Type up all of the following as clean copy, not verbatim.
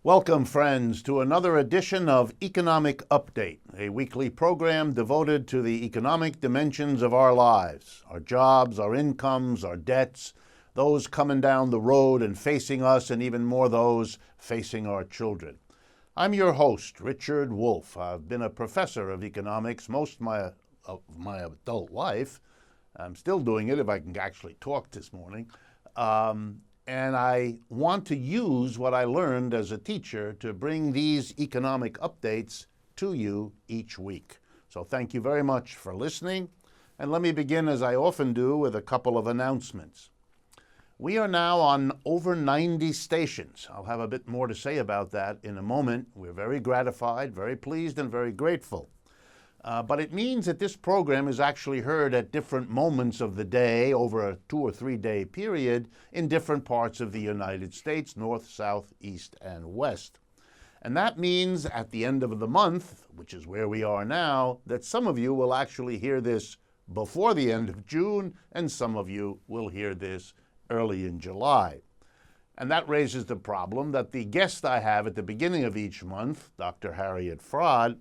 Welcome, friends, to another edition of Economic Update, a weekly program devoted to the economic dimensions of our lives, our jobs, our incomes, our debts, those coming down the road and facing us, and even more those facing our children. I'm your host, Richard Wolff. I've been a professor of economics most of my adult life. I'm still doing it if I can actually talk this morning. And I want to use what I learned as a teacher to bring these economic updates to you each week. So thank you very much for listening. And let me begin, as I often do, with a couple of announcements. We are now on over 90 stations. I'll have a bit more to say about that in a moment. We're very gratified, very pleased, and very grateful. But it means that this program is actually heard at different moments of the day over a 2 or 3 day period in different parts of the United States, north, south, east, and west. And that means at the end of the month, which is where we are now, that some of you will actually hear this before the end of June, and some of you will hear this early in July. And that raises the problem that the guest I have at the beginning of each month, Dr. Harriet Fraad,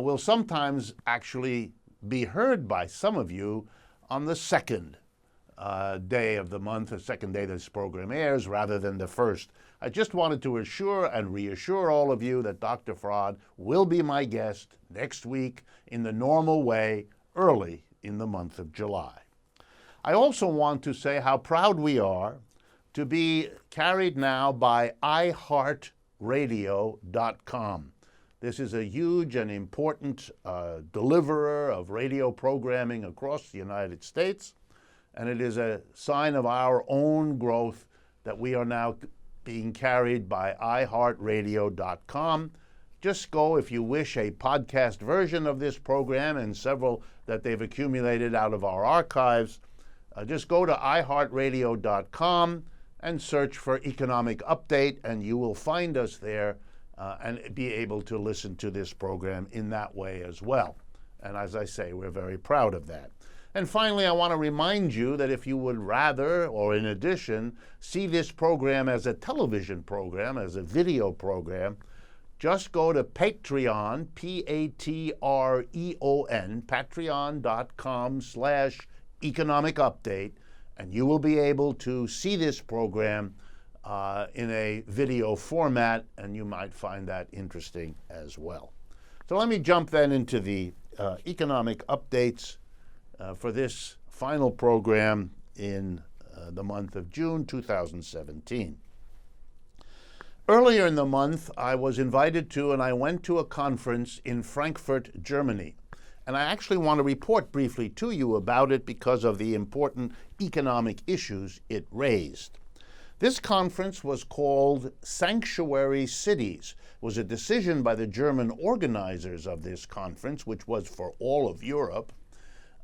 will sometimes actually be heard by some of you on the second day of the month, the second day this program airs, rather than the first. I just wanted to assure and reassure all of you that Dr. Fraad will be my guest next week in the normal way, early in the month of July. I also want to say how proud we are to be carried now by iHeartRadio.com. This is a huge and important deliverer of radio programming across the United States, and it is a sign of our own growth that we are now being carried by iHeartRadio.com. Just go, if you wish, a podcast version of this program and several that they've accumulated out of our archives. Just go to iHeartRadio.com and search for Economic Update, and you will find us there. And be able to listen to this program in that way as well. And as I say, we're very proud of that. And finally, I want to remind you that if you would rather, or in addition, see this program as a television program, as a video program, just go to Patreon, Patreon, patreon.com/economic update, and you will be able to see this program in a video format, and you might find that interesting as well. So let me jump then into the economic updates for this final program in the month of June 2017. Earlier in the month, I was invited to, and I went to a conference in Frankfurt, Germany. And I actually want to report briefly to you about it because of the important economic issues it raised. This conference was called Sanctuary Cities. It was a decision by the German organizers of this conference, which was for all of Europe,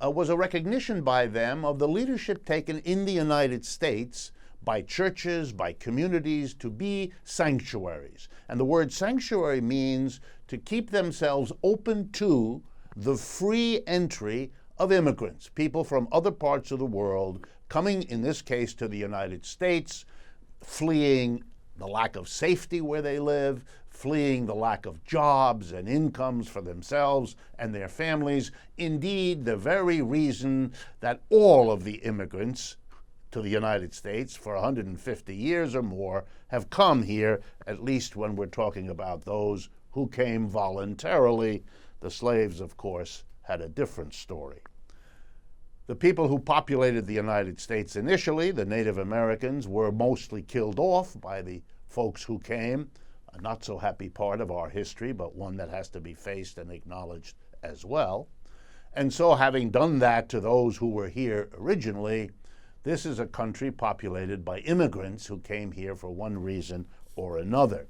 was a recognition by them of the leadership taken in the United States by churches, by communities, to be sanctuaries. And the word sanctuary means to keep themselves open to the free entry of immigrants, people from other parts of the world coming, in this case, to the United States, fleeing the lack of safety where they live, fleeing the lack of jobs and incomes for themselves and their families. Indeed, the very reason that all of the immigrants to the United States for 150 years or more have come here, at least when we're talking about those who came voluntarily. The slaves, of course, had a different story. The people who populated the United States initially, the Native Americans, were mostly killed off by the folks who came, a not so happy part of our history, but one that has to be faced and acknowledged as well. And so, having done that to those who were here originally, this is a country populated by immigrants who came here for one reason or another.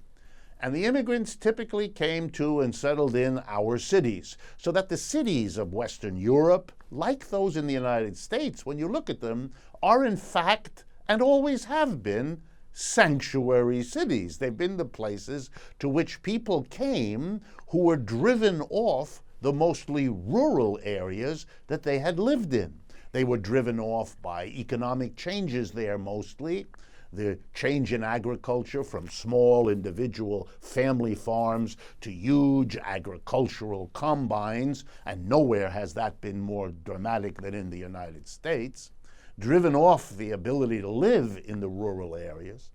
And the immigrants typically came to and settled in our cities, so that the cities of Western Europe, like those in the United States, when you look at them, are in fact, and always have been, sanctuary cities. They've been the places to which people came who were driven off the mostly rural areas that they had lived in. They were driven off by economic changes there mostly. the change in agriculture from small individual family farms to huge agricultural combines, and nowhere has that been more dramatic than in the United States, driven off the ability to live in the rural areas.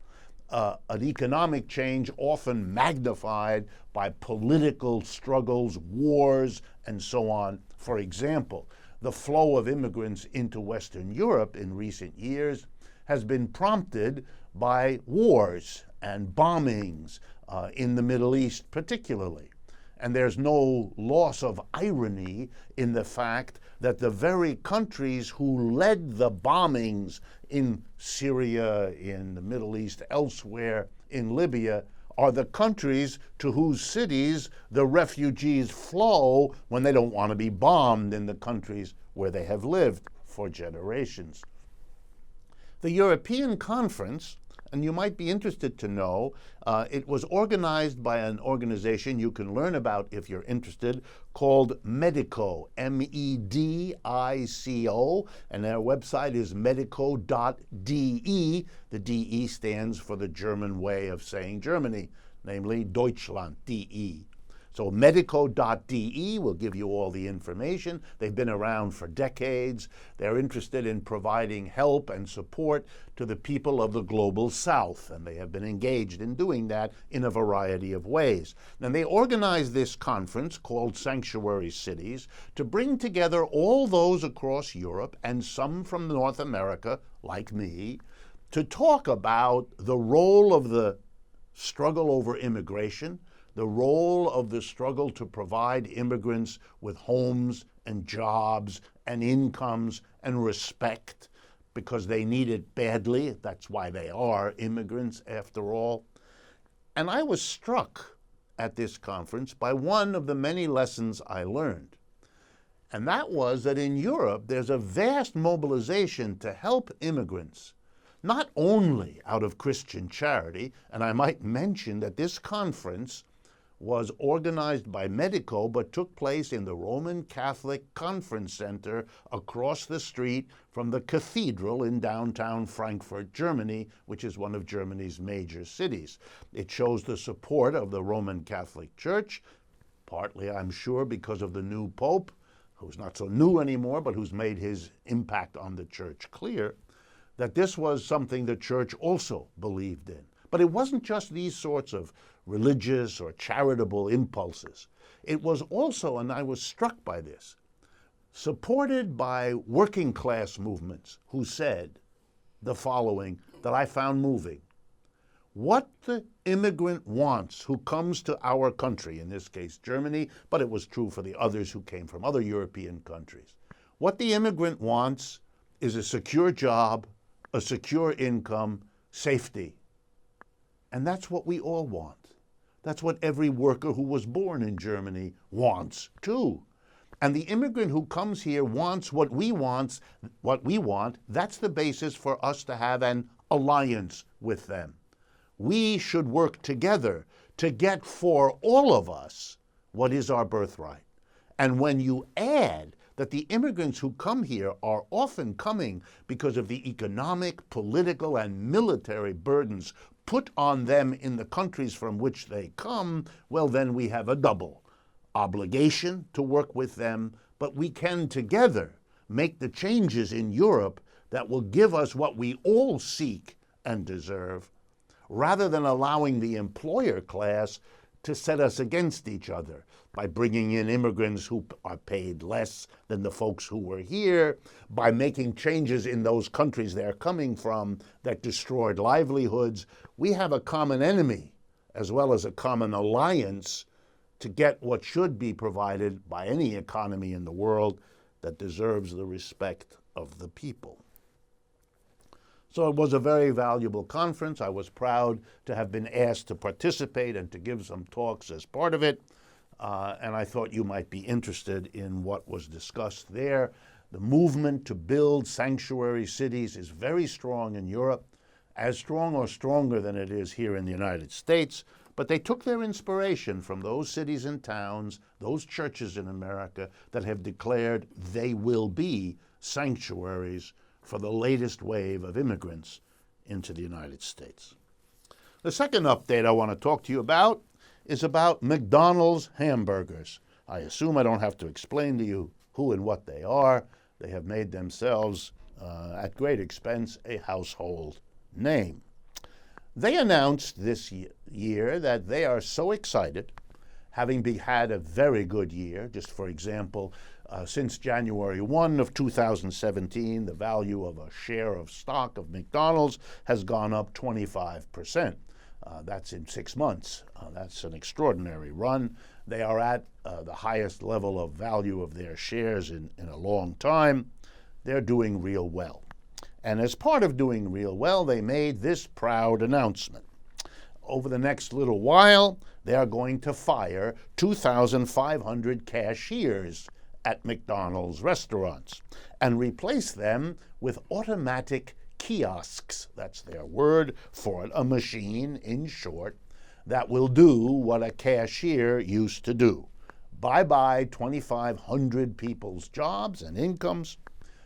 An economic change often magnified by political struggles, wars, and so on. For example, the flow of immigrants into Western Europe in recent years has been prompted by wars and bombings in the Middle East particularly. And there's no loss of irony in the fact that the very countries who led the bombings in Syria, in the Middle East, elsewhere, in Libya, are the countries to whose cities the refugees flow when they don't want to be bombed in the countries where they have lived for generations. The European Conference, and you might be interested to know, it was organized by an organization you can learn about if you're interested, called Medico, M-E-D-I-C-O, and their website is medico.de. The DE stands for the German way of saying Germany, namely Deutschland, DE. So medico.de will give you all the information. They've been around for decades. They're interested in providing help and support to the people of the global south, and they have been engaged in doing that in a variety of ways. And they organized this conference called Sanctuary Cities to bring together all those across Europe and some from North America, like me, to talk about the role of the struggle over immigration, the role of the struggle to provide immigrants with homes and jobs and incomes and respect, because they need it badly. That's why they are immigrants, after all. And I was struck at this conference by one of the many lessons I learned. And that was that in Europe, there's a vast mobilization to help immigrants, not only out of Christian charity, and I might mention that this conference was organized by Medico, but took place in the Roman Catholic Conference Center across the street from the cathedral in downtown Frankfurt, Germany, which is one of Germany's major cities. It shows the support of the Roman Catholic Church, partly, I'm sure, because of the new Pope, who's not so new anymore, but who's made his impact on the church clear, that this was something the church also believed in. But it wasn't just these sorts of religious or charitable impulses. It was also, and I was struck by this, supported by working class movements who said the following that I found moving. What the immigrant wants who comes to our country, in this case Germany, but it was true for the others who came from other European countries. What the immigrant wants is a secure job, a secure income, safety. And that's what we all want. That's what every worker who was born in Germany wants too. And the immigrant who comes here wants what we want. That's the basis for us to have an alliance with them. We should work together to get for all of us what is our birthright. And when you add that the immigrants who come here are often coming because of the economic, political, and military burdens put on them in the countries from which they come, well, then we have a double obligation to work with them, but we can together make the changes in Europe that will give us what we all seek and deserve, rather than allowing the employer class to set us against each other by bringing in immigrants who are paid less than the folks who were here, by making changes in those countries they're coming from that destroyed livelihoods. We have a common enemy as well as a common alliance to get what should be provided by any economy in the world that deserves the respect of the people. So it was a very valuable conference. I was proud to have been asked to participate and to give some talks as part of it. And I thought you might be interested in what was discussed there. The movement to build sanctuary cities is very strong in Europe, as strong or stronger than it is here in the United States. But they took their inspiration from those cities and towns, those churches in America that have declared they will be sanctuaries for the latest wave of immigrants into the United States. The second update I want to talk to you about is about McDonald's hamburgers. I assume I don't have to explain to you who and what they are. They have made themselves, at great expense, a household name. They announced this year that they are so excited, having had a very good year. Just for example, since January 1 of 2017, the value of a share of stock of McDonald's has gone up 25%. That's in 6 months. That's an extraordinary run. They are at the highest level of value of their shares in a long time. They're doing real well. And as part of doing real well, they made this proud announcement. Over the next little while, they are going to fire 2,500 cashiers at McDonald's restaurants and replace them with automatic kiosks. That's their word for it, a machine, in short, that will do what a cashier used to do. Bye-bye 2,500 people's jobs and incomes.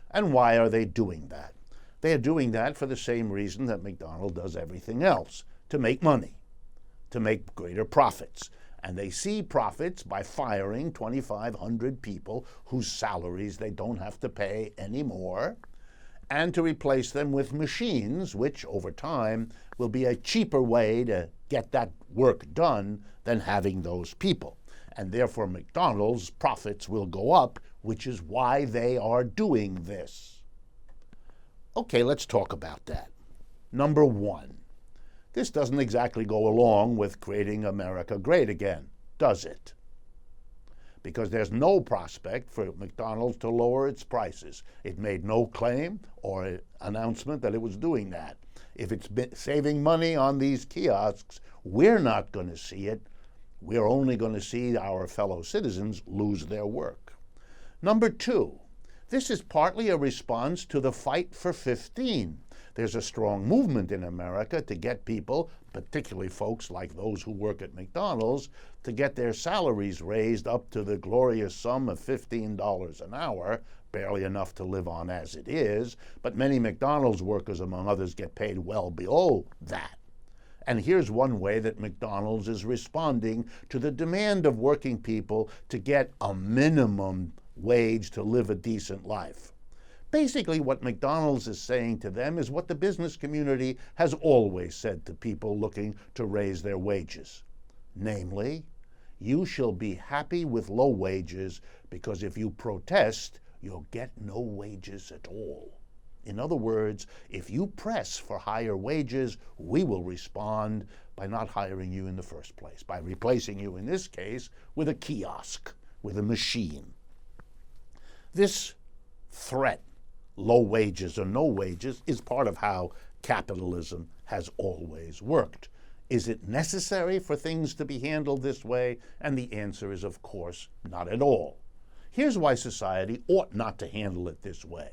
And why are they doing that? They are doing that for the same reason that McDonald's does everything else, to make money, to make greater profits. And they see profits by firing 2,500 people whose salaries they don't have to pay anymore, and to replace them with machines, which over time will be a cheaper way to get that work done than having those people. And therefore McDonald's profits will go up, which is why they are doing this. Okay, let's talk about that. Number one, this doesn't exactly go along with creating America great again, does it? Because there's no prospect for McDonald's to lower its prices. It made no claim or announcement that it was doing that. If it's been saving money on these kiosks, we're not going to see it. We're only going to see our fellow citizens lose their work. Number two, this is partly a response to the fight for 15. There's a strong movement in America to get people, particularly folks like those who work at McDonald's, to get their salaries raised up to the glorious sum of $15 an hour, barely enough to live on as it is, but many McDonald's workers, among others, get paid well below that. And here's one way that McDonald's is responding to the demand of working people to get a minimum wage to live a decent life. Basically, what McDonald's is saying to them is what the business community has always said to people looking to raise their wages. Namely, you shall be happy with low wages because if you protest, you'll get no wages at all. In other words, if you press for higher wages, we will respond by not hiring you in the first place, by replacing you, in this case, with a kiosk, with a machine. This threat, low wages or no wages, is part of how capitalism has always worked. Is it necessary for things to be handled this way? And the answer is, of course, not at all. Here's why society ought not to handle it this way.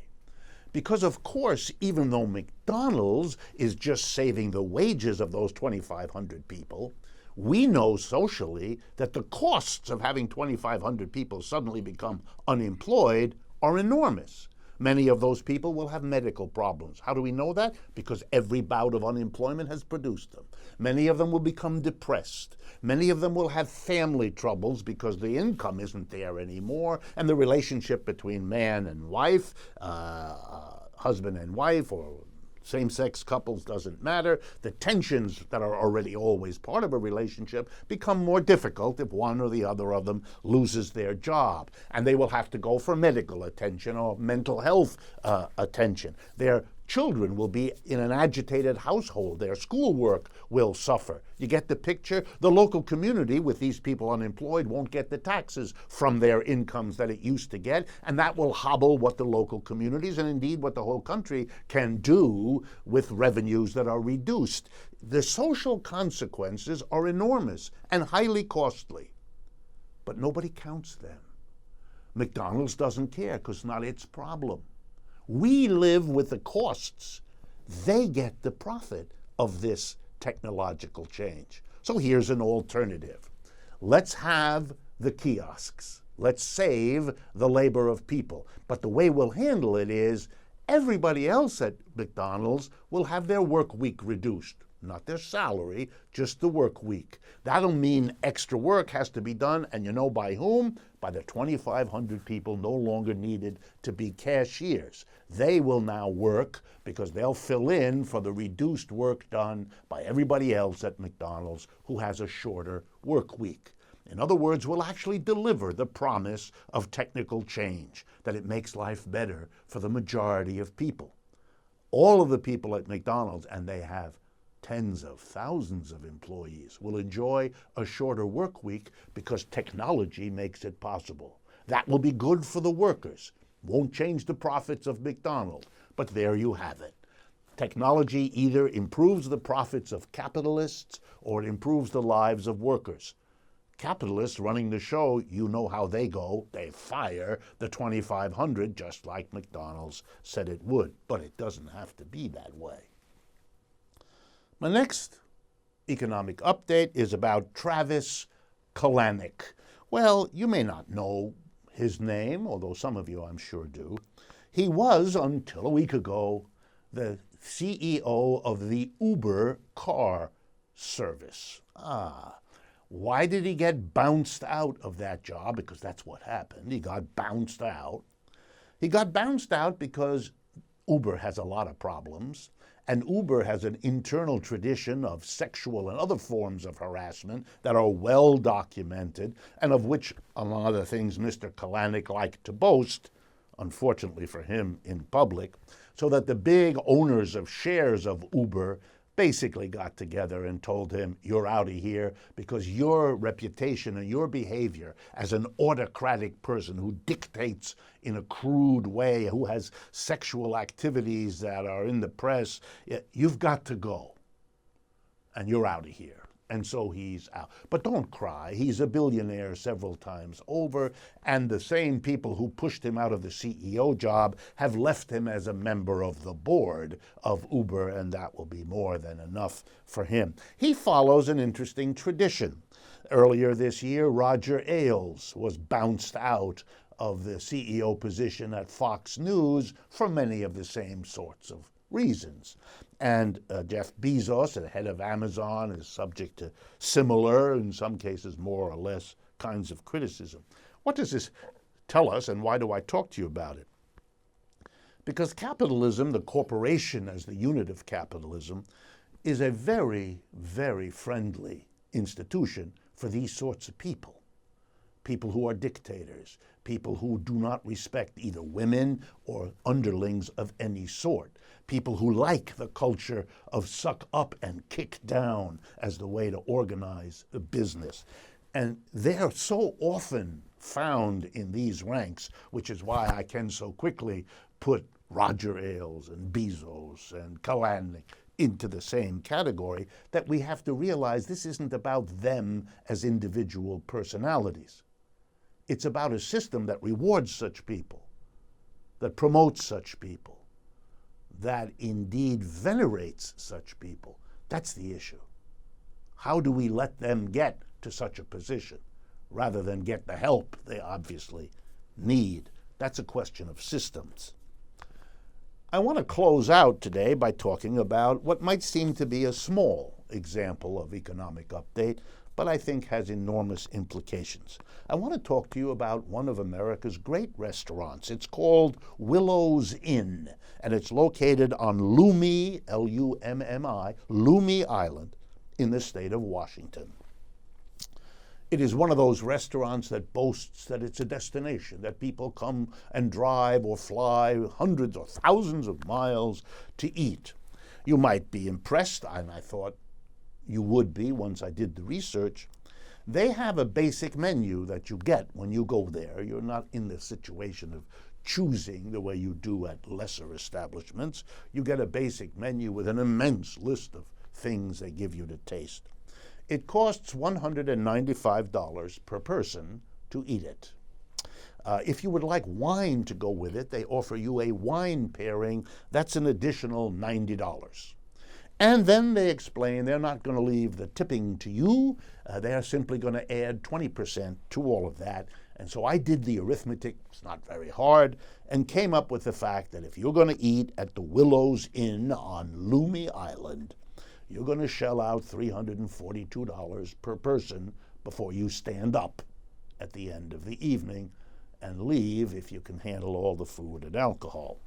Because, of course, even though McDonald's is just saving the wages of those 2,500 people, we know socially that the costs of having 2,500 people suddenly become unemployed are enormous. Many of those people will have medical problems. How do we know that? Because every bout of unemployment has produced them. Many of them will become depressed. Many of them will have family troubles because the income isn't there anymore, and the relationship between man and wife, husband and wife, or same-sex couples, doesn't matter. The tensions that are already always part of a relationship become more difficult if one or the other of them loses their job. And they will have to go for medical attention or mental health attention. Their children will be in an agitated household. Their schoolwork will suffer. You get the picture? The local community, with these people unemployed, won't get the taxes from their incomes that it used to get, and that will hobble what the local communities, and indeed what the whole country, can do with revenues that are reduced. The social consequences are enormous and highly costly, but nobody counts them. McDonald's doesn't care because it's not its problem. We live with the costs. They get the profit of this technological change. So here's an alternative. Let's have the kiosks. Let's save the labor of people. But the way we'll handle it is Everybody else at McDonald's will have their work week reduced. Not their salary, just the work week. That'll mean extra work has to be done, and you know by whom? By the 2,500 people no longer needed to be cashiers. They will now work because they'll fill in for the reduced work done by everybody else at McDonald's who has a shorter work week. In other words, we'll actually deliver the promise of technical change, that it makes life better for the majority of people. All of the people at McDonald's, and they have tens of thousands of employees, will enjoy a shorter work week because technology makes it possible. That will be good for the workers. Won't change the profits of McDonald's, but there you have it. Technology either improves the profits of capitalists or it improves the lives of workers. Capitalists running the show, you know how they go. They fire the 2,500 just like McDonald's said it would, but it doesn't have to be that way. My next economic update is about Travis Kalanick. Well, you may not know his name, although some of you I'm sure do. He was, until a week ago, the CEO of the Uber car service. Why did he get bounced out of that job? Because that's what happened. He got bounced out. He got bounced out because Uber has a lot of problems, and Uber has an internal tradition of sexual and other forms of harassment that are well documented, and of which, among other things, Mr. Kalanick liked to boast, unfortunately for him, in public, so that the big owners of shares of Uber basically got together and told him, you're out of here because your reputation and your behavior as an autocratic person who dictates in a crude way, who has sexual activities that are in the press, you've got to go. And you're out of here. And so he's out. But don't cry. He's a billionaire several times over, and the same people who pushed him out of the CEO job have left him as a member of the board of Uber, and that will be more than enough for him. He follows an interesting tradition. Earlier this year, Roger Ailes was bounced out of the CEO position at Fox News for many of the same sorts of reasons. And Jeff Bezos, the head of Amazon, is subject to similar, in some cases more or less, kinds of criticism. What does this tell us, and why do I talk to you about it? Because capitalism, the corporation as the unit of capitalism, is a very, very friendly institution for these sorts of people. People who are dictators, people who do not respect either women or underlings of any sort, people who like the culture of suck up and kick down as the way to organize a business. And they're so often found in these ranks, which is why I can so quickly put Roger Ailes and Bezos and Kalanick into the same category, that we have to realize this isn't about them as individual personalities. It's about a system that rewards such people, that promotes such people, that indeed venerates such people. That's the issue. How do we let them get to such a position rather than get the help they obviously need? That's a question of systems. I want to close out today by talking about what might seem to be a small example of economic update, but I think has enormous implications. I want to talk to you about one of America's great restaurants. It's called Willows Inn, and it's located on Lummi, L-U-M-M-I, Lummi Island in the state of Washington. It is one of those restaurants that boasts that it's a destination, that people come and drive or fly hundreds or thousands of miles to eat. You might be impressed, and I thought you would be once I did the research. They have a basic menu that you get when you go there. You're not in the situation of choosing the way you do at lesser establishments. You get a basic menu with an immense list of things they give you to taste. It costs $195 per person to eat it. If you would like wine to go with it, they offer you a wine pairing. That's an additional $90. And then they explain they're not going to leave the tipping to you. They are simply going to add 20% to all of that, And so I did the arithmetic, it's not very hard, and came up with the fact that if you're going to eat at the Willows Inn on Loomy Island, you're going to shell out $342 per person before you stand up at the end of the evening and leave if you can handle all the food and alcohol.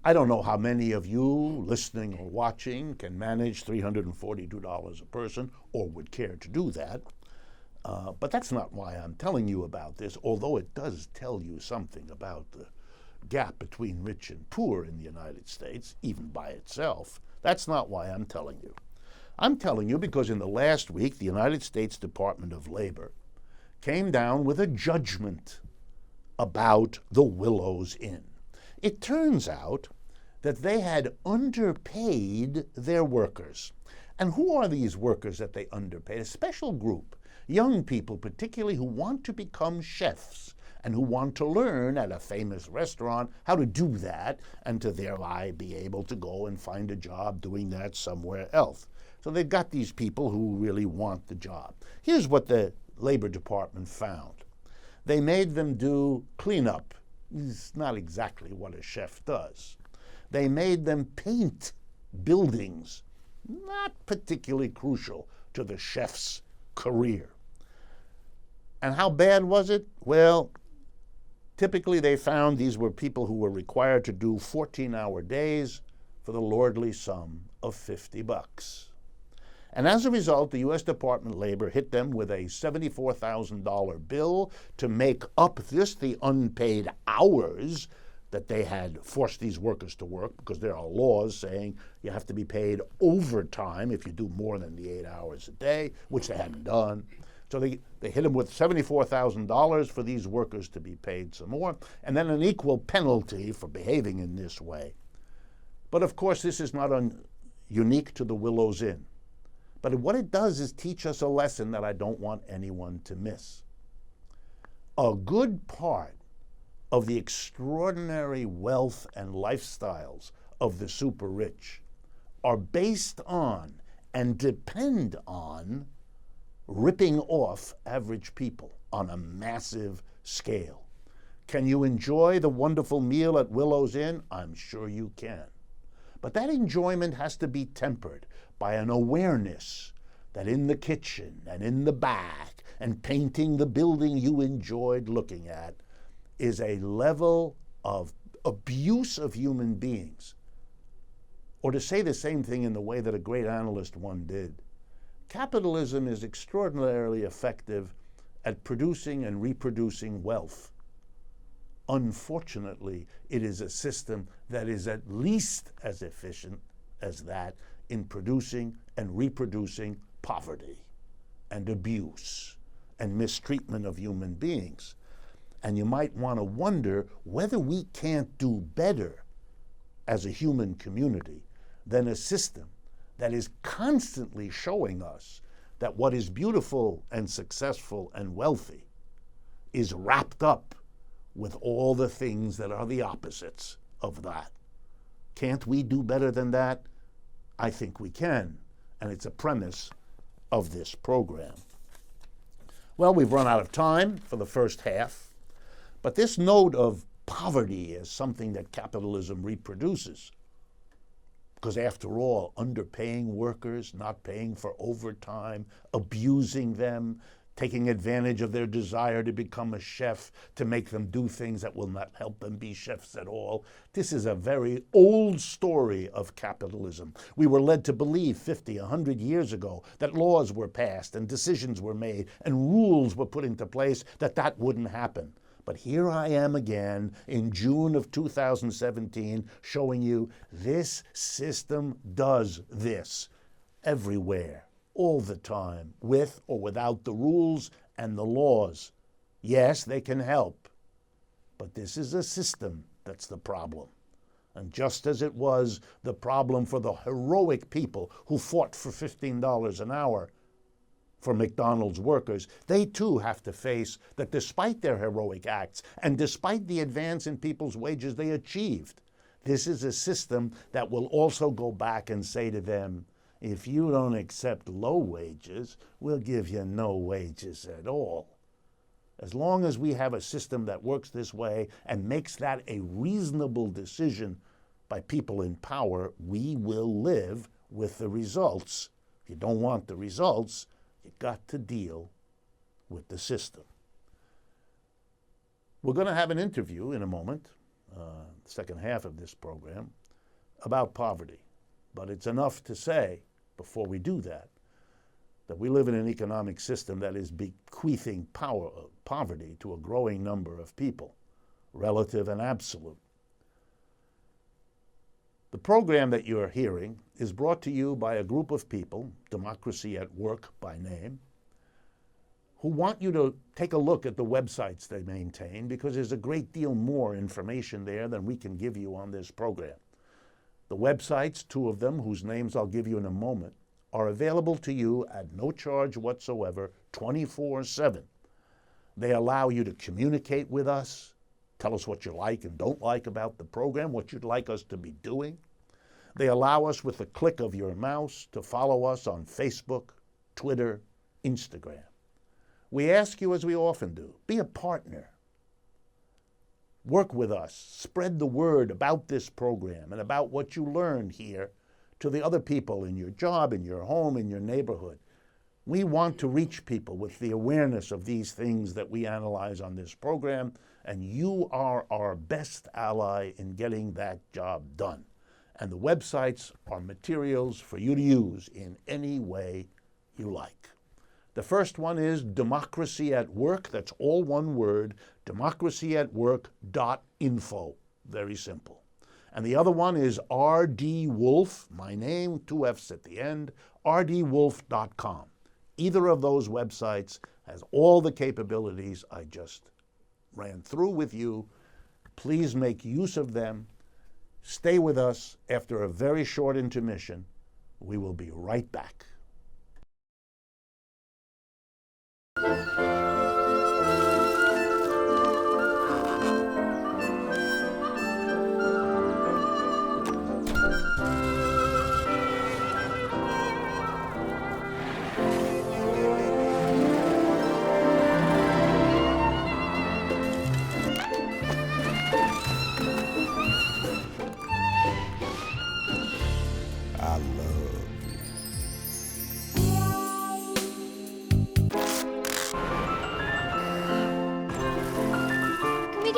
I don't know how many of you listening or watching can manage $342 a person or would care to do that. But that's not why I'm telling you about this, although it does tell you something about the gap between rich and poor in the United States, even by itself. That's not why I'm telling you. I'm telling you because in the last week, the United States Department of Labor came down with a judgment about the Willows Inn. It turns out that they had underpaid their workers. And who are these workers that they underpaid? A special group. Young people, particularly, who want to become chefs and who want to learn at a famous restaurant how to do that and to thereby be able to go and find a job doing that somewhere else. So they've got these people who really want the job. Here's what the Labor Department found. They made them do cleanup. It's not exactly what a chef does. They made them paint buildings, not particularly crucial to the chef's career. And how bad was it? Well, typically they found these were people who were required to do 14-hour days for the lordly sum of $50. And as a result, the U.S. Department of Labor hit them with a $74,000 bill to make up the unpaid hours that they had forced these workers to work, because there are laws saying you have to be paid overtime if you do more than the 8 hours a day, which they hadn't done. So they hit them with $74,000 for these workers to be paid some more, and then an equal penalty for behaving in this way. But of course, this is not unique to the Willows Inn. But what it does is teach us a lesson that I don't want anyone to miss. A good part of the extraordinary wealth and lifestyles of the super rich are based on and depend on ripping off average people on a massive scale. Can you enjoy the wonderful meal at Willows Inn? I'm sure you can. But that enjoyment has to be tempered by an awareness that in the kitchen and in the back and painting the building you enjoyed looking at is a level of abuse of human beings. Or to say the same thing in the way that a great analyst one did, capitalism is extraordinarily effective at producing and reproducing wealth. Unfortunately, it is a system that is at least as efficient as that in producing and reproducing poverty and abuse and mistreatment of human beings. And you might want to wonder whether we can't do better as a human community than a system that is constantly showing us that what is beautiful and successful and wealthy is wrapped up with all the things that are the opposites of that. Can't we do better than that? I think we can, and it's a premise of this program. Well, we've run out of time for the first half, but this note of poverty is something that capitalism reproduces. Because after all, underpaying workers, not paying for overtime, abusing them, taking advantage of their desire to become a chef, to make them do things that will not help them be chefs at all. This is a very old story of capitalism. We were led to believe 50, 100 years ago that laws were passed and decisions were made and rules were put into place that wouldn't happen. But here I am again in June of 2017 showing you this system does this everywhere, all the time, with or without the rules and the laws. Yes, they can help, but this is a system that's the problem. And just as it was the problem for the heroic people who fought for $15 an hour for McDonald's workers, they too have to face that despite their heroic acts and despite the advance in people's wages they achieved, this is a system that will also go back and say to them, if you don't accept low wages, we'll give you no wages at all. As long as we have a system that works this way and makes that a reasonable decision by people in power, we will live with the results. If you don't want the results, you've got to deal with the system. We're going to have an interview in a moment, the second half of this program, about poverty. But it's enough to say, before we do that we live in an economic system that is bequeathing poverty to a growing number of people, relative and absolute. The program that you're hearing is brought to you by a group of people, Democracy at Work by name, who want you to take a look at the websites they maintain, because there's a great deal more information there than we can give you on this program. The websites, two of them, whose names I'll give you in a moment, are available to you at no charge whatsoever, 24/7. They allow you to communicate with us, tell us what you like and don't like about the program, what you'd like us to be doing. They allow us, with the click of your mouse, to follow us on Facebook, Twitter, Instagram. We ask you, as we often do, be a partner. Work with us. Spread the word about this program and about what you learned here to the other people in your job, in your home, in your neighborhood. We want to reach people with the awareness of these things that we analyze on this program, and you are our best ally in getting that job done. And the websites are materials for you to use in any way you like. The first one is Democracy at Work. That's all one word, democracyatwork.info. Very simple. And the other one is RD Wolf, my name, 2 F's at the end, rdwolf.com. Either of those websites has all the capabilities I just ran through with you. Please make use of them. Stay with us after a very short intermission. We will be right back.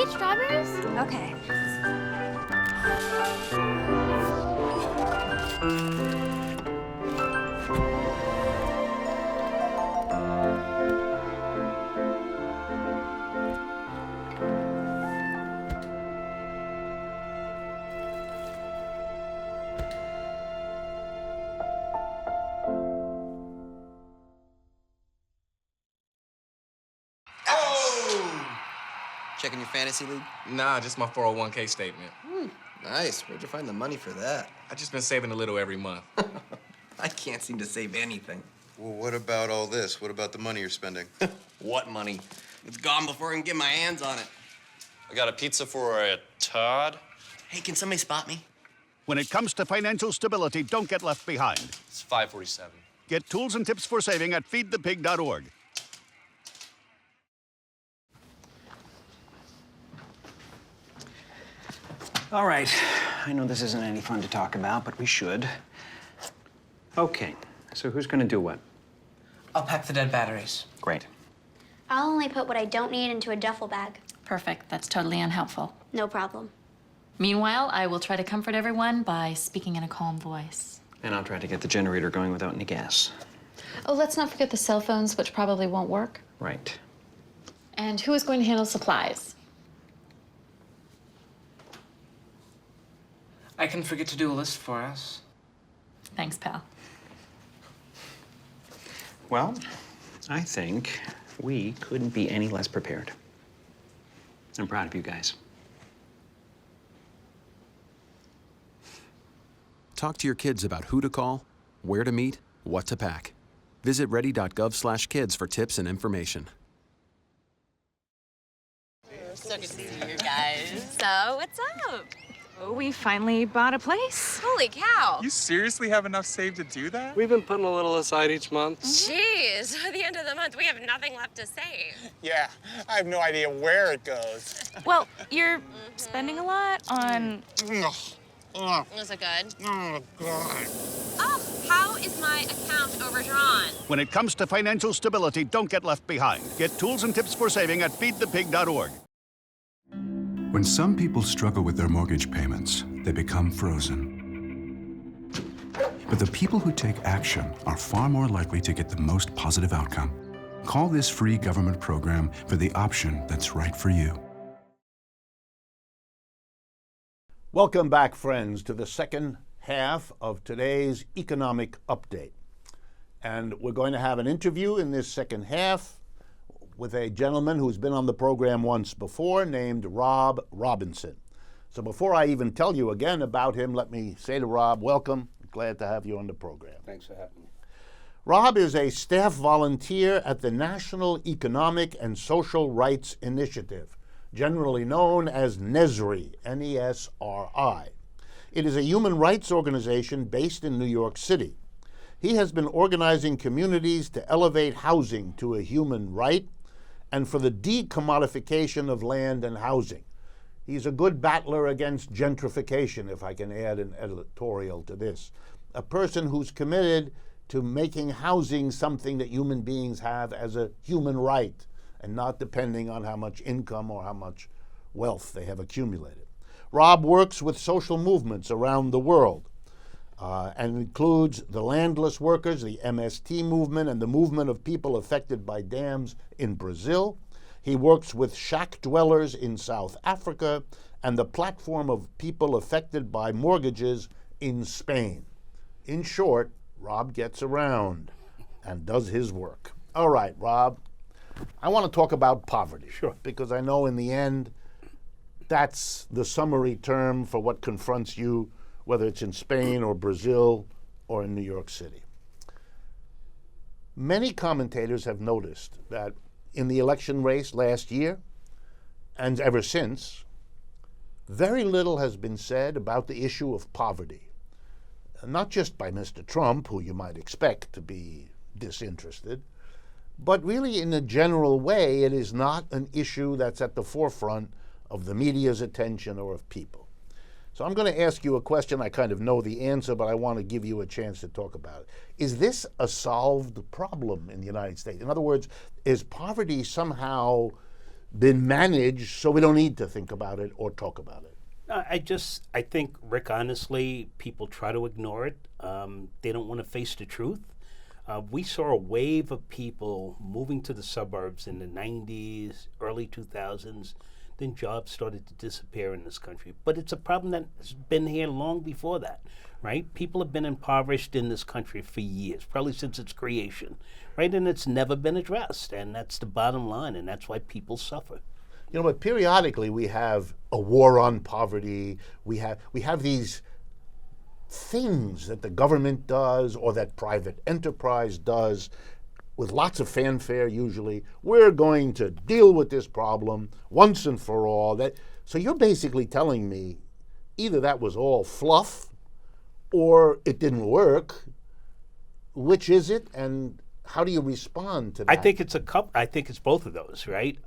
Strawberries? Okay. Checking your fantasy league? Nah, just my 401k statement. Nice. Where'd you find the money for that? I just been saving a little every month. I can't seem to save anything. Well, what about all this? What about the money you're spending? What money? It's gone before I can get my hands on it. I got a pizza for a Todd. Hey, can somebody spot me? When it comes to financial stability, don't get left behind. It's 547. Get tools and tips for saving at feedthepig.org. All right. I know this isn't any fun to talk about, but we should. Okay, so who's gonna do what? I'll pack the dead batteries. Great. I'll only put what I don't need into a duffel bag. Perfect. That's totally unhelpful. No problem. Meanwhile, I will try to comfort everyone by speaking in a calm voice. And I'll try to get the generator going without any gas. Oh, let's not forget the cell phones, which probably won't work. Right. And who is going to handle supplies? I can forget to do a list for us. Thanks, pal. Well, I think we couldn't be any less prepared. I'm proud of you guys. Talk to your kids about who to call, where to meet, what to pack. Visit ready.gov/kids for tips and information. So good to see you guys. So, what's up? We finally bought a place. Holy cow! You seriously have enough saved to do that? We've been putting a little aside each month. Jeez, at the end of the month, we have nothing left to save. Yeah, I have no idea where it goes. Well, you're spending a lot on... Is it good? Oh, God. Oh, how is my account overdrawn? When it comes to financial stability, don't get left behind. Get tools and tips for saving at feedthepig.org. When some people struggle with their mortgage payments, they become frozen. But the people who take action are far more likely to get the most positive outcome. Call this free government program for the option that's right for you. Welcome back, friends, to the second half of today's economic update. And we're going to have an interview in this second half with a gentleman who's been on the program once before named Rob Robinson. So before I even tell you again about him, let me say to Rob, welcome. Glad to have you on the program. Thanks for having me. Rob is a staff volunteer at the National Economic and Social Rights Initiative, generally known as NESRI, N-E-S-R-I. It is a human rights organization based in New York City. He has been organizing communities to elevate housing to a human right and for the decommodification of land and housing. He's a good battler against gentrification, if I can add an editorial to this. A person who's committed to making housing something that human beings have as a human right and not depending on how much income or how much wealth they have accumulated. Rob works with social movements around the world and includes the landless workers, the MST movement, and the movement of people affected by dams in Brazil. He works with shack dwellers in South Africa and the platform of people affected by mortgages in Spain. In short, Rob gets around and does his work. All right, Rob, I want to talk about poverty. Sure. Because I know in the end, that's the summary term for what confronts you, whether it's in Spain or Brazil or in New York City. Many commentators have noticed that in the election race last year and ever since, very little has been said about the issue of poverty. Not just by Mr. Trump, who you might expect to be disinterested, but really in a general way, it is not an issue that's at the forefront of the media's attention or of people. So I'm going to ask you a question. I kind of know the answer, but I want to give you a chance to talk about it. Is this a solved problem in the United States? In other words, is poverty somehow been managed so we don't need to think about it or talk about it? I think, Rick, honestly, people try to ignore it. They don't want to face the truth. We saw a wave of people moving to the suburbs in the 90s, early 2000s. Then jobs started to disappear in this country. But it's a problem that has been here long before that, right? People have been impoverished in this country for years, probably since its creation, right? And it's never been addressed. And that's the bottom line, and that's why people suffer. You know, but periodically we have a war on poverty. We have these things that the government does or that private enterprise does with lots of fanfare usually. We're going to deal with this problem once and for all. So you're basically telling me either that was all fluff or it didn't work. Which is it, and how do you respond to that? I think it's I think it's both of those, right?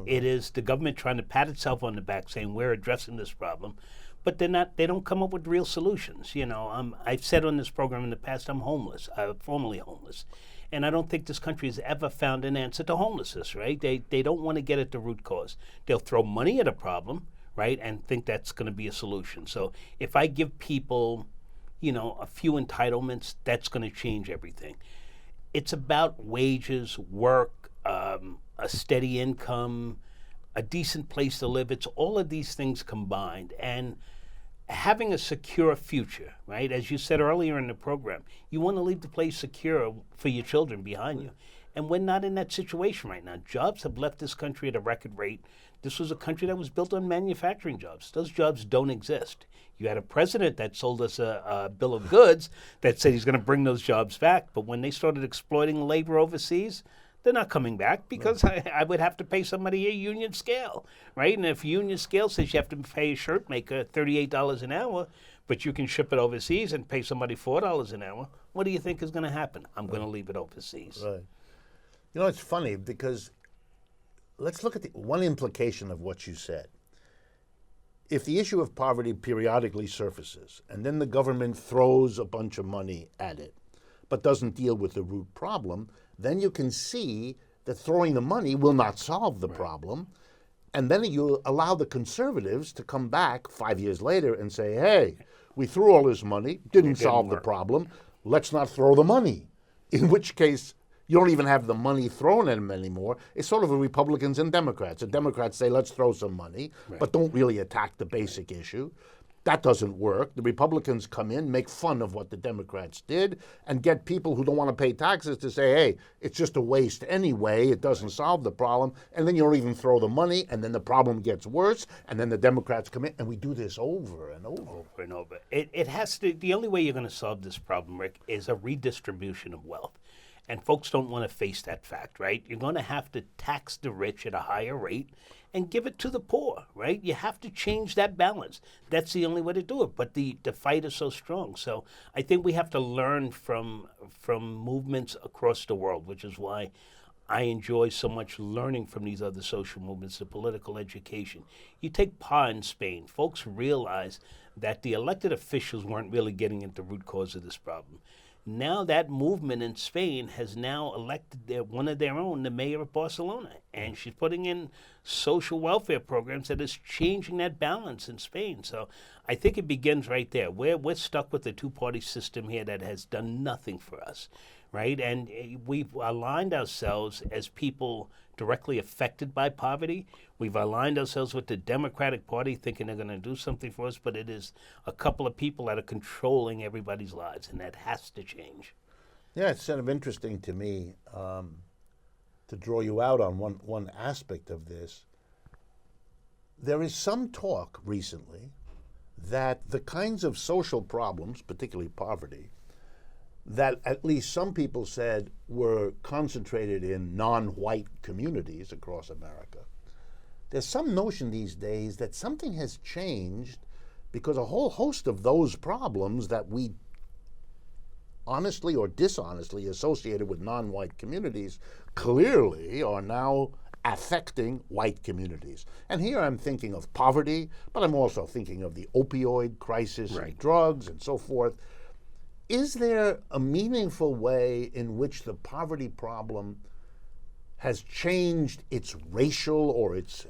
It is the government trying to pat itself on the back saying we're addressing this problem, but they don't come up with real solutions. You know, I've said on this program in the past, I'm homeless, formerly homeless. And I don't think this country has ever found an answer to homelessness, right? They don't want to get at the root cause. They'll throw money at a problem, right, and think that's going to be a solution. So if I give people, you know, a few entitlements, that's going to change everything. It's about wages, work, a steady income, a decent place to live. It's all of these things combined. And having a secure future, right? As you said earlier in the program, you want to leave the place secure for your children behind you. And we're not in that situation right now. Jobs have left this country at a record rate. This was a country that was built on manufacturing jobs. Those jobs don't exist. You had a president that sold us a bill of goods that said he's going to bring those jobs back. But when they started exploiting labor overseas, They're not coming back because I would have to pay somebody a union scale, right? And if union scale says you have to pay a shirt maker $38 an hour, but you can ship it overseas and pay somebody $4 an hour, what do you think is going to happen? I'm going to leave it overseas. Right. You know, it's funny because let's look at the one implication of what you said. If the issue of poverty periodically surfaces and then the government throws a bunch of money at it, but doesn't deal with the root problem, then you can see that throwing the money will not solve the problem. And then you allow the conservatives to come back 5 years later and say, hey, we threw all this money, didn't solve the problem, let's not throw the money. In which case, you don't even have the money thrown at them anymore. It's sort of the Republicans and Democrats. The Democrats say, let's throw some money, but don't really attack the basic issue. That doesn't work. The Republicans come in, make fun of what the Democrats did, and get people who don't want to pay taxes to say, hey, it's just a waste anyway, it doesn't solve the problem, and then you don't even throw the money, and then the problem gets worse, and then the Democrats come in, and we do this over and over. Over and over. It has to, the only way you're going to solve this problem, Rick, is a redistribution of wealth. And folks don't want to face that fact, right? You're going to have to tax the rich at a higher rate and give it to the poor, right? You have to change that balance. That's the only way to do it. But the fight is so strong. So I think we have to learn from movements across the world, which is why I enjoy so much learning from these other social movements, the political education. You take PA in Spain. Folks realize that the elected officials weren't really getting at the root cause of this problem. Now that movement in Spain has now elected one of their own, the mayor of Barcelona, and she's putting in social welfare programs that is changing that balance in Spain. So I think it begins right there. We're stuck with the two-party system here that has done nothing for us, right? And we've aligned ourselves as people directly affected by poverty. We've aligned ourselves with the Democratic Party thinking they're going to do something for us, but it is a couple of people that are controlling everybody's lives, and that has to change. Yeah, it's kind of interesting to me to draw you out on one aspect of this. There is some talk recently that the kinds of social problems, particularly poverty, that at least some people said were concentrated in non-white communities across America. There's some notion these days that something has changed because a whole host of those problems that we honestly or dishonestly associated with non-white communities clearly are now affecting white communities. And here I'm thinking of poverty, but I'm also thinking of the opioid crisis, and drugs and so forth. Is there a meaningful way in which the poverty problem has changed its racial or its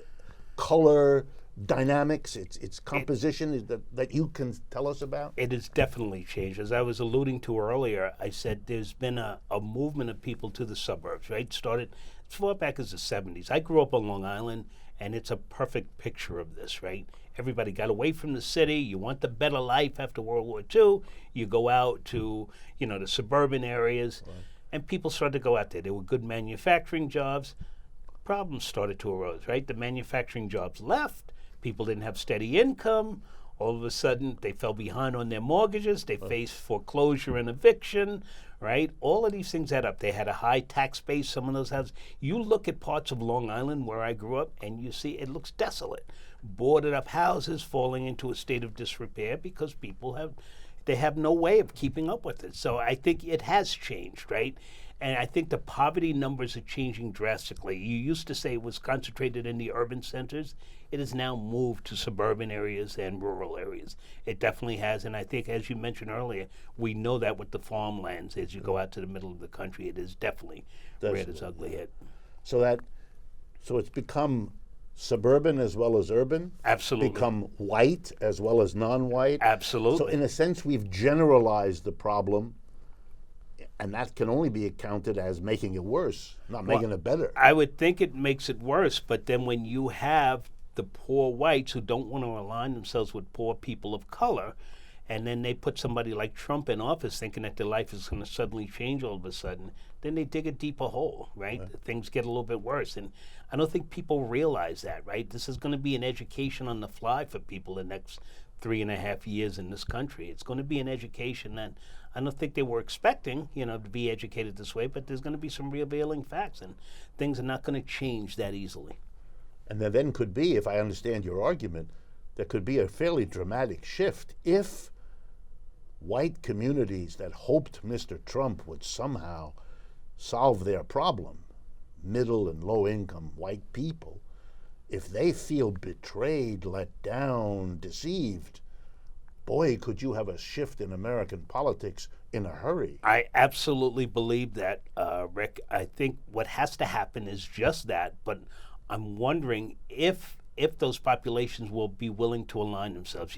color dynamics, its composition that you can tell us about? It has definitely changed. As I was alluding to earlier, I said there's been a movement of people to the suburbs, right? Started as far back as the 70s. I grew up on Long Island, and it's a perfect picture of this, right? Everybody got away from the city. You want the better life after World War II. You go out to, the suburban areas, and people started to go out there. There were good manufacturing jobs. Problems started to arise, right? The manufacturing jobs left. People didn't have steady income. All of a sudden, they fell behind on their mortgages. They faced foreclosure and eviction, right? All of these things add up. They had a high tax base, some of those houses. You look at parts of Long Island where I grew up, and you see it looks desolate. Boarded up houses falling into a state of disrepair because people have no way of keeping up with it. So I think it has changed, right? And I think the poverty numbers are changing drastically. You used to say it was concentrated in the urban centers. It has now moved to suburban areas and rural areas. It definitely has. And I think, as you mentioned earlier, we know that with the farmlands. As you go out to the middle of the country, it is definitely reared its ugly head. So it's become suburban as well as urban? Absolutely. Become white as well as non-white? Absolutely. So in a sense, we've generalized the problem, and that can only be accounted as making it worse, not making it better. I would think it makes it worse, but then when you have the poor whites who don't want to align themselves with poor people of color, and then they put somebody like Trump in office thinking that their life is going to suddenly change all of a sudden, then they dig a deeper hole, right? Things get a little bit worse. And I don't think people realize that, right? This is going to be an education on the fly for people the next 3.5 years in this country. It's going to be an education that I don't think they were expecting, to be educated this way, but there's going to be some revealing facts, and things are not going to change that easily. And there then could be, if I understand your argument, there could be a fairly dramatic shift if white communities that hoped Mr. Trump would somehow solve their problem, middle and low income white people, if they feel betrayed, let down, deceived, boy, could you have a shift in American politics in a hurry. I absolutely believe that, Rick. I think what has to happen is just that, but I'm wondering if those populations will be willing to align themselves.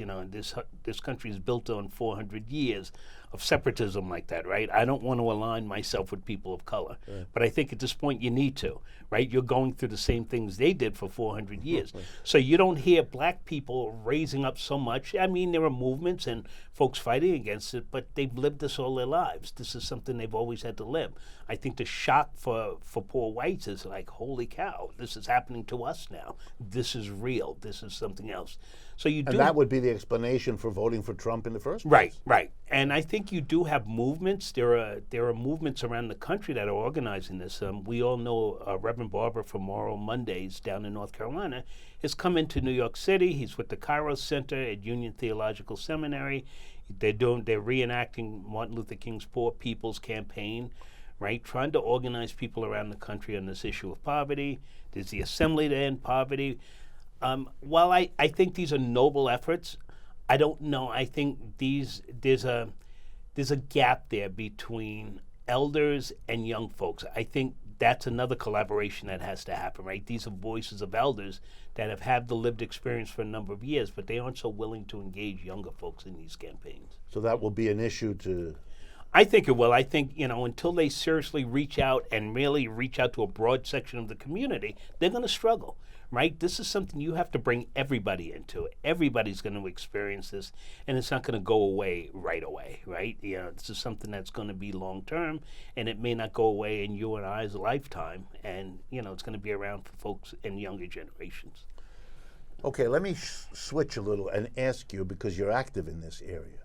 This country is built on 400 years of separatism like that, right? I don't want to align myself with people of color, but I think at this point you need to, right? You're going through the same things they did for 400 years. So you don't hear black people raising up so much. I mean, there are movements and folks fighting against it, but they've lived this all their lives. This is something they've always had to live. I think the shock for poor whites is like, holy cow, this is happening to us now. This is real. This is something else. So you do. And that would be the explanation for voting for Trump in the first place. Right. And I think you do have movements. There are movements around the country that are organizing this. We all know Reverend Barber from Moral Mondays down in North Carolina has come into New York City. He's with the Kairos Center at Union Theological Seminary. They're reenacting Martin Luther King's Poor People's Campaign, right? Trying to organize people around the country on this issue of poverty. There's the Assembly to End Poverty. While I think these are noble efforts, I don't know. I think there's a gap there between elders and young folks. I think that's another collaboration that has to happen, right? These are voices of elders that have had the lived experience for a number of years, but they aren't so willing to engage younger folks in these campaigns. So that will be an issue to... I think it will. I think, until they seriously reach out and really reach out to a broad section of the community, they're going to struggle, right? This is something you have to bring everybody into. Everybody's going to experience this, and it's not going to go away right away, right? This is something that's going to be long term, and it may not go away in you and I's lifetime, and, it's going to be around for folks in younger generations. Okay, let me switch a little and ask you, because you're active in this area.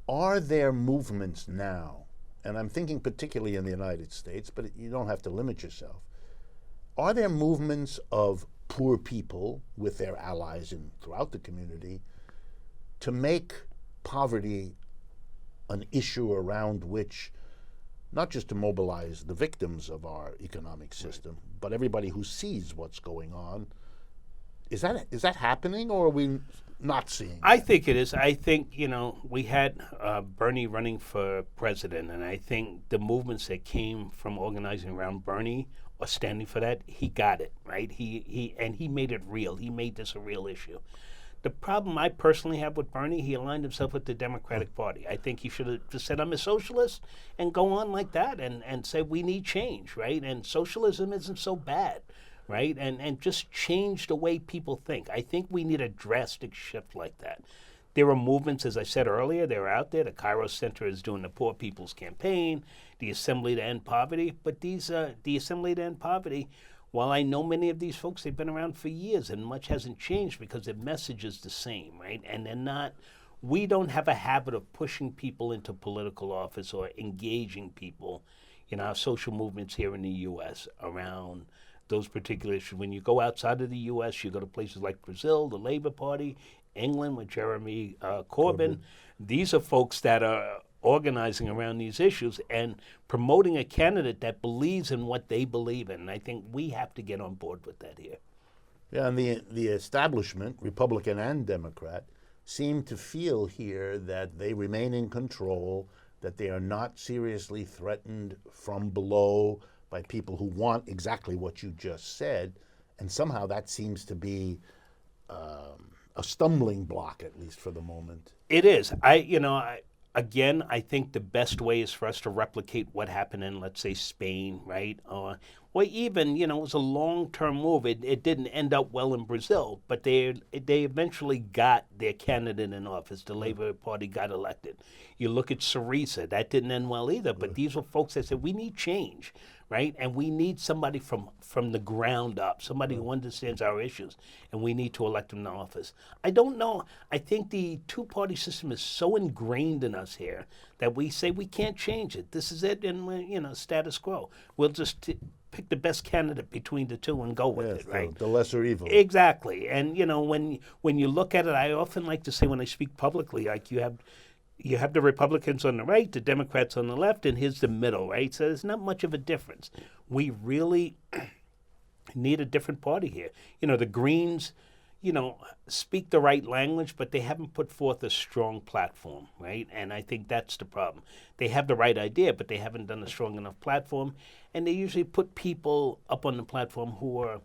Are there movements now, and I'm thinking particularly in the United States, but you don't have to limit yourself, are there movements of poor people with their allies throughout the community to make poverty an issue around which, not just to mobilize the victims of our economic system, but everybody who sees what's going on? Is that happening, or are we not seeing? I think it is. I think, we had Bernie running for president, and I think the movements that came from organizing around Bernie or standing for that, he got it, right? He made it real. He made this a real issue. The problem I personally have with Bernie, he aligned himself with the Democratic Party. I think he should have just said, I'm a socialist, and go on like that and say we need change, right? And socialism isn't so bad. Right? And just change the way people think. I think we need a drastic shift like that. There are movements, as I said earlier, they're out there. The Kairos Center is doing the Poor People's Campaign, the Assembly to End Poverty. But the Assembly to End Poverty, while I know many of these folks, they've been around for years, and much hasn't changed because their message is the same, right? And they're not, we don't have a habit of pushing people into political office or engaging people in our social movements here in the U.S. around those particular issues. When you go outside of the U.S., you go to places like Brazil, the Labour Party, England with Jeremy Corbyn. These are folks that are organizing around these issues and promoting a candidate that believes in what they believe in. And I think we have to get on board with that here. Yeah, and the establishment, Republican and Democrat, seem to feel here that they remain in control, that they are not seriously threatened from below by people who want exactly what you just said, and somehow that seems to be a stumbling block, at least for the moment. It is. Again, I think the best way is for us to replicate what happened in, let's say, Spain, right? Or even, it was a long-term move. It didn't end up well in Brazil, but they eventually got their candidate in office. The Labour Party got elected. You look at Syriza, that didn't end well either, but these were folks that said, we need change, right? And we need somebody from the ground up, somebody who understands our issues, and we need to elect them to office. I don't know. I think the two-party system is so ingrained in us here that we say we can't change it. This is it, and we're, status quo. We'll just pick the best candidate between the two and go with it, right? The lesser evil. Exactly. And when you look at it, I often like to say when I speak publicly, like you have the Republicans on the right, the Democrats on the left, and here's the middle, right? So there's not much of a difference. We really need a different party here. The Greens, speak the right language, but they haven't put forth a strong platform, right? And I think that's the problem. They have the right idea, but they haven't done a strong enough platform, and they usually put people up on the platform who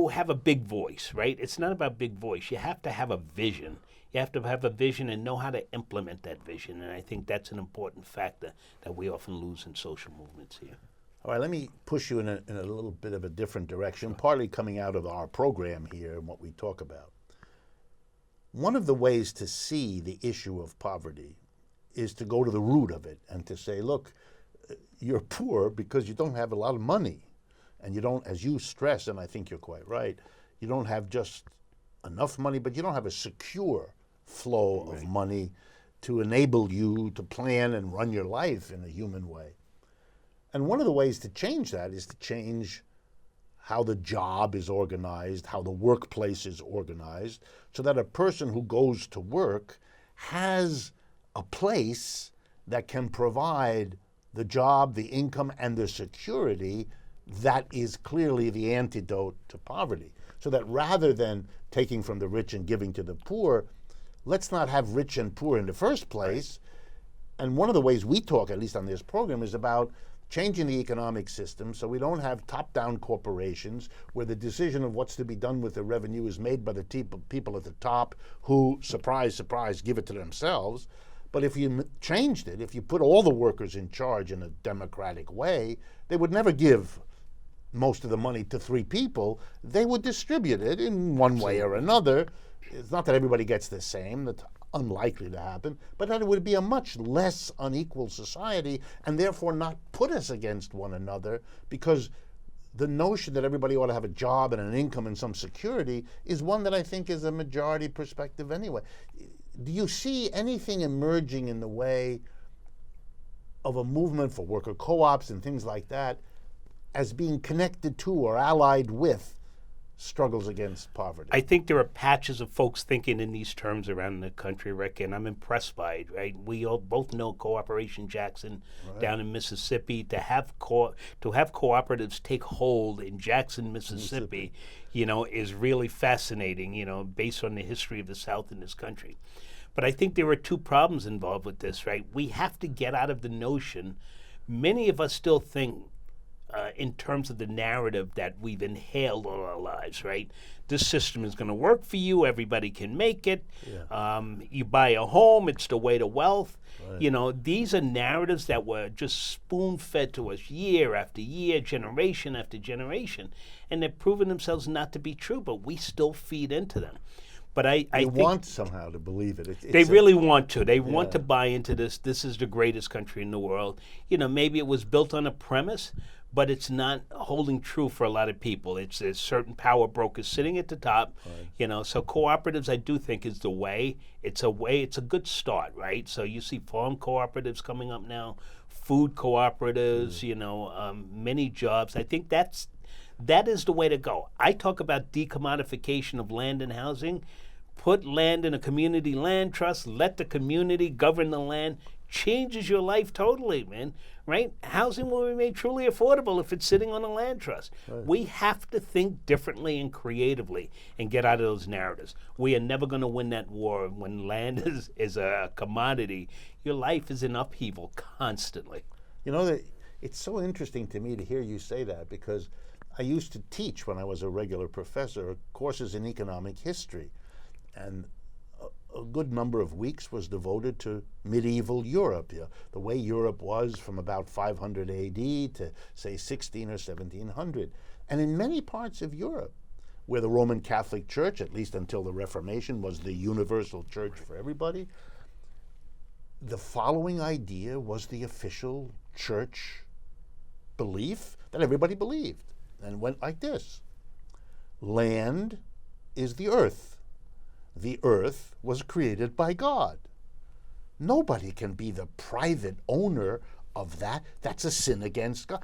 have a big voice, right? It's not about big voice. You have to have a vision. You have to have a vision and know how to implement that vision, and I think that's an important factor that we often lose in social movements here. All right, let me push you in a little bit of a different direction, partly coming out of our program here and what we talk about. One of the ways to see the issue of poverty is to go to the root of it and to say, look, you're poor because you don't have a lot of money. And you don't, as you stress, and I think you're quite right, you don't have just enough money, but you don't have a secure flow of money to enable you to plan and run your life in a human way. And one of the ways to change that is to change how the job is organized, how the workplace is organized, so that a person who goes to work has a place that can provide the job, the income, and the security that is clearly the antidote to poverty. So that rather than taking from the rich and giving to the poor, let's not have rich and poor in the first place. And one of the ways we talk, at least on this program, is about changing the economic system so we don't have top-down corporations where the decision of what's to be done with the revenue is made by the people at the top who, surprise, surprise, give it to themselves. But if you changed it, if you put all the workers in charge in a democratic way, they would never give most of the money to three people. They would distribute it in one way or another. It's not that everybody gets the same. That's unlikely to happen, but that it would be a much less unequal society and therefore not put us against one another, because the notion that everybody ought to have a job and an income and some security is one that I think is a majority perspective anyway. Do you see anything emerging in the way of a movement for worker co-ops and things like that as being connected to or allied with struggles against poverty? I think there are patches of folks thinking in these terms around the country, Rick, and I'm impressed by it, right? We all both know Cooperation Jackson down in Mississippi. To have cooperatives take hold in Jackson, Mississippi, is really fascinating, based on the history of the South in this country. But I think there are two problems involved with this, right? We have to get out of the notion, many of us still think in terms of the narrative that we've inhaled all our lives, right? This system is going to work for you. Everybody can make it. Yeah. You buy a home. It's the way to wealth. Right. These are narratives that were just spoon-fed to us year after year, generation after generation, and they've proven themselves not to be true, but we still feed into them. But I think want somehow to believe it. They really want to. They want to buy into this. This is the greatest country in the world. Maybe it was built on a premise, but it's not holding true for a lot of people. It's a certain power brokers sitting at the top, right. So cooperatives, I do think, is the way. It's a good start, right? So you see farm cooperatives coming up now, food cooperatives, many jobs. I think that is the way to go. I talk about decommodification of land and housing. Put land in a community land trust, let the community govern the land, changes your life totally, man, right? Housing will be made truly affordable if it's sitting on a land trust. Right. We have to think differently and creatively and get out of those narratives. We are never going to win that war when land is a commodity. Your life is in upheaval constantly. It's so interesting to me to hear you say that, because I used to teach, when I was a regular professor, courses in economic history. And a good number of weeks was devoted to medieval Europe, the way Europe was from about 500 AD to, say, 16 or 1700. And in many parts of Europe, where the Roman Catholic Church, at least until the Reformation, was the universal church for everybody, the following idea was the official church belief that everybody believed, and went like this. Land is the earth. The earth was created by God. Nobody can be the private owner of that. That's a sin against God.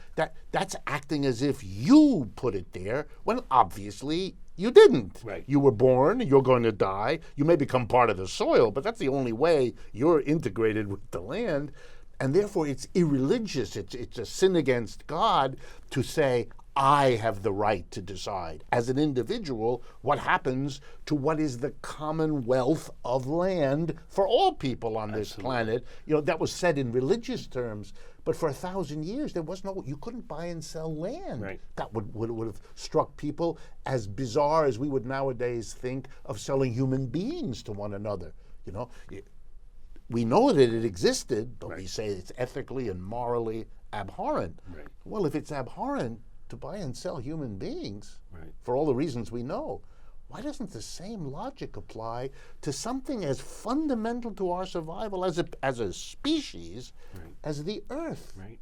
That's acting as if you put it there when obviously you didn't. Right. You were born, you're going to die. You may become part of the soil, but that's the only way you're integrated with the land. And therefore it's irreligious. It's a sin against God to say, I have the right to decide as an individual what happens to what is the commonwealth of land for all people on this planet. You know, that was said in religious terms, but for 1,000 years there was no, you couldn't buy and sell land. Right. That would have struck people as bizarre as we would nowadays think of selling human beings to one another. You know, we know that it existed, but we say it's ethically and morally abhorrent. Right. Well, if it's abhorrent to buy and sell human beings, Right. for all the reasons we know, why doesn't the same logic apply to something as fundamental to our survival as a species as the earth? Right.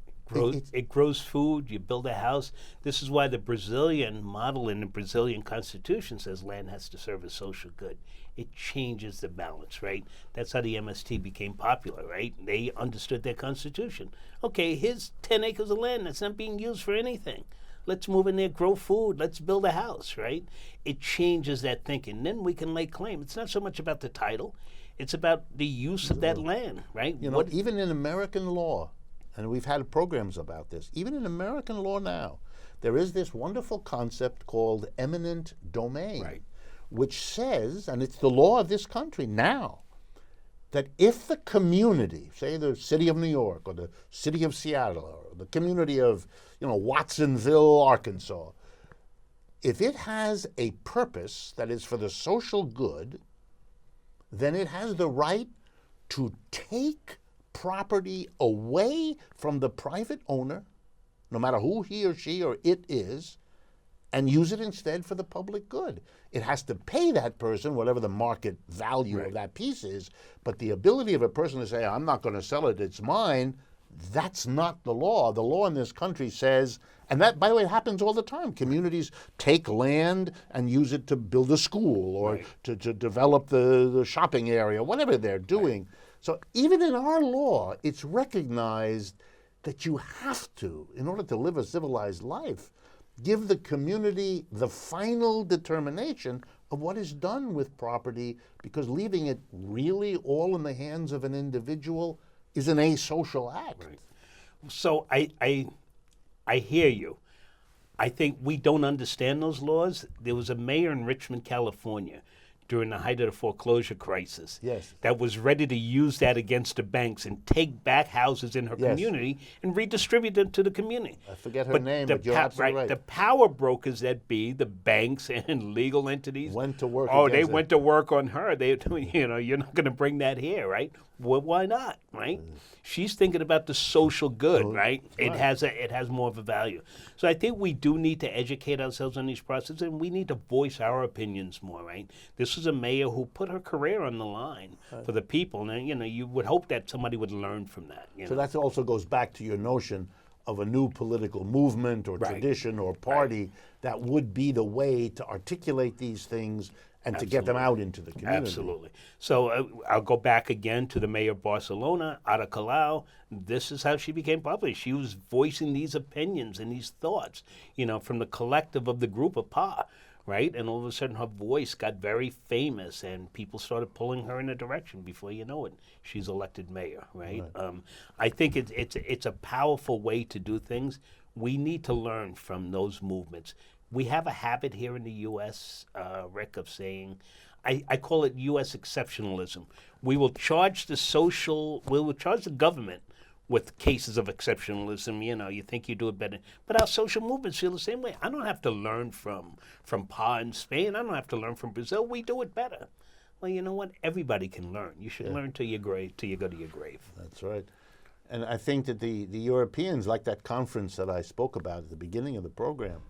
It grows food, you build a house. This is why the Brazilian model in the Brazilian Constitution says land has to serve a social good. It changes the balance, right? That's how the MST became popular, right? They understood their Constitution. Okay, here's 10 acres of land that's not being used for anything. Let's move in there, grow food, let's build a house, right? It changes that thinking. Then we can lay claim. It's not so much about the title, it's about the use of that land, right? You know, even in American law, and we've had programs about this, even in American law now, there is this wonderful concept called eminent domain, which says, and it's the law of this country now, that if the community, say the city of New York or the city of Seattle or the community of, Watsonville, Arkansas, if it has a purpose that is for the social good, then it has the right to take property away from the private owner, no matter who he or she or it is, and use it instead for the public good. It has to pay that person whatever the market value of that piece is, but the ability of a person to say, I'm not going to sell it, it's mine, that's not the law. The law in this country says, and that, by the way, it happens all the time. Communities take land and use it to build a school or to develop the shopping area, whatever they're doing. So even in our law, it's recognized that you have to, in order to live a civilized life, give the community the final determination of what is done with property, because leaving it really all in the hands of an individual is an asocial act. Right. So I hear you. I think we don't understand those laws. There was a mayor in Richmond, California, during the height of the foreclosure crisis, that was ready to use that against the banks and take back houses in her community and redistribute them to the community. I forget her name, but you're absolutely right. The power brokers that be, the banks and legal entities, went to work. They went to work on her. They, you're not going to bring that here, right? Well, why not, right? She's thinking about the social good, right? It has more of a value. So I think we do need to educate ourselves on these processes, and we need to voice our opinions more, right? This is a mayor who put her career on the line for the people, and you would hope that somebody would learn from that. So that also goes back to your notion of a new political movement or tradition or party that would be the way to articulate these things and to get them out into the community. Absolutely. So I'll go back again to the mayor of Barcelona, Ada Colau. This is how she became popular. She was voicing these opinions and these thoughts, from the collective of the group of Pa, right? And all of a sudden her voice got very famous and people started pulling her in a direction. Before you know it, she's elected mayor, right? I think it's a powerful way to do things. We need to learn from those movements. We have a habit here in the U.S., Rick, of saying, I call it U.S. exceptionalism. We will charge the government with cases of exceptionalism. You think you do it better. But our social movements feel the same way. I don't have to learn from Pa in Spain. I don't have to learn from Brazil. We do it better. Well, you know what? Everybody can learn. You should learn till you go to your grave. That's right. And I think that the Europeans, like that conference that I spoke about at the beginning of the program,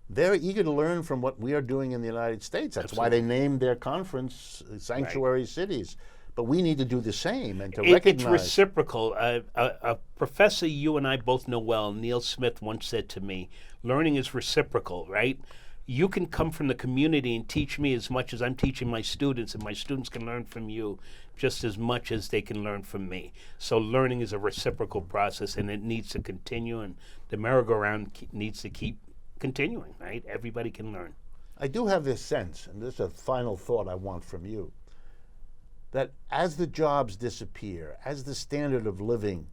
they're eager to learn from what we are doing in the United States. That's why they named their conference Sanctuary Cities, But we need to do the same and to It's recognize. reciprocal. A professor you and I both know well, Neil Smith, once said to me, learning is reciprocal, right? You can come from the community and teach me as much as I'm teaching my students, and my students can learn from you just as much as they can learn from me. So learning is a reciprocal process, and it needs to continue, and the merry-go-round needs to keep continuing, right? Everybody can learn. I do have this sense, and this is a final thought I want from you, that as the jobs disappear, as the standard of living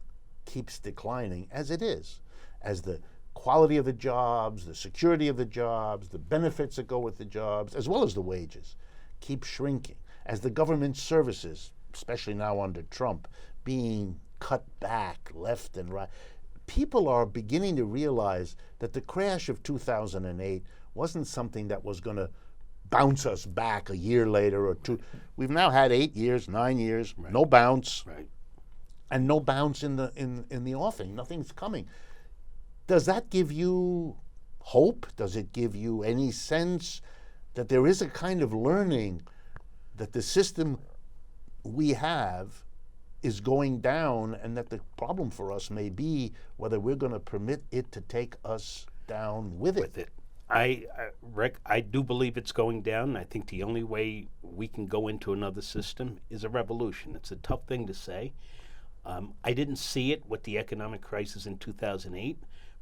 keeps declining, as it is, as the quality of the jobs, the security of the jobs, the benefits that go with the jobs, as well as the wages, keep shrinking, as the government services, especially now under Trump, being cut back left and right, people are beginning to realize that the crash of 2008 wasn't something that was going to bounce us back a year later or two. We've now had 8 years, 9 years, no bounce, and no bounce in the offing. Nothing's coming. Does that give you hope? Does it give you any sense that there is a kind of learning that the system we have is going down, and that the problem for us may be whether we're going to permit it to take us down with it? Rick, I do believe it's going down. I think the only way we can go into another system is a revolution. It's a tough thing to say. I didn't see it with the economic crisis in 2008,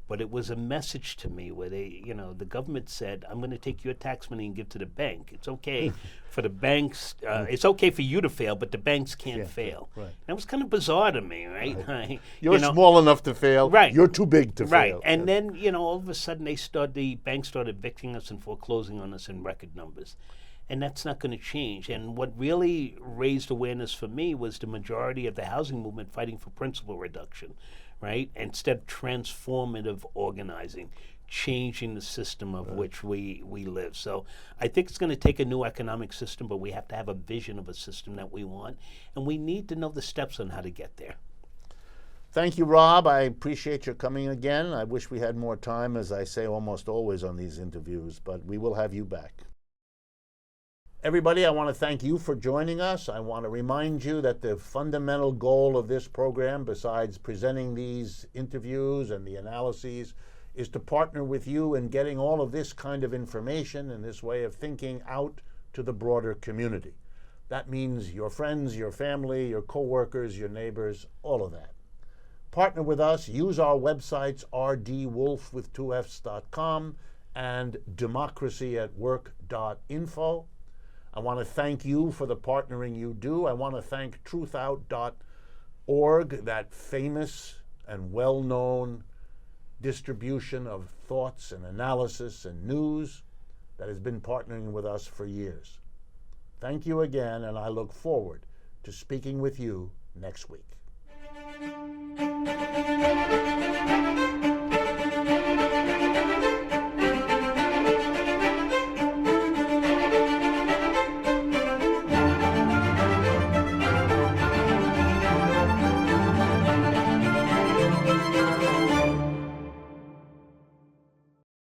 but it was a message to me where the government said, I'm going to take your tax money and give to the bank. It's okay for the banks, it's okay for you to fail, but the banks can't fail. Right. That was kind of bizarre to me, right? You're small enough to fail. Right. You're too big to fail. Right. And then, all of a sudden the banks started evicting us and foreclosing on us in record numbers. And that's not going to change. And what really raised awareness for me was the majority of the housing movement fighting for principal reduction, right? Instead of transformative organizing, changing the system of which we live. So I think it's going to take a new economic system, but we have to have a vision of a system that we want. And we need to know the steps on how to get there. Thank you, Rob. I appreciate your coming again. I wish we had more time, as I say almost always on these interviews, but we will have you back. Everybody, I want to thank you for joining us. I want to remind you that the fundamental goal of this program, besides presenting these interviews and the analyses, is to partner with you in getting all of this kind of information and this way of thinking out to the broader community. That means your friends, your family, your coworkers, your neighbors, all of that. Partner with us. Use our websites, rdwolf.com and democracyatwork.info. I want to thank you for the partnering you do. I want to thank truthout.org, that famous and well-known distribution of thoughts and analysis and news that has been partnering with us for years. Thank you again, and I look forward to speaking with you next week.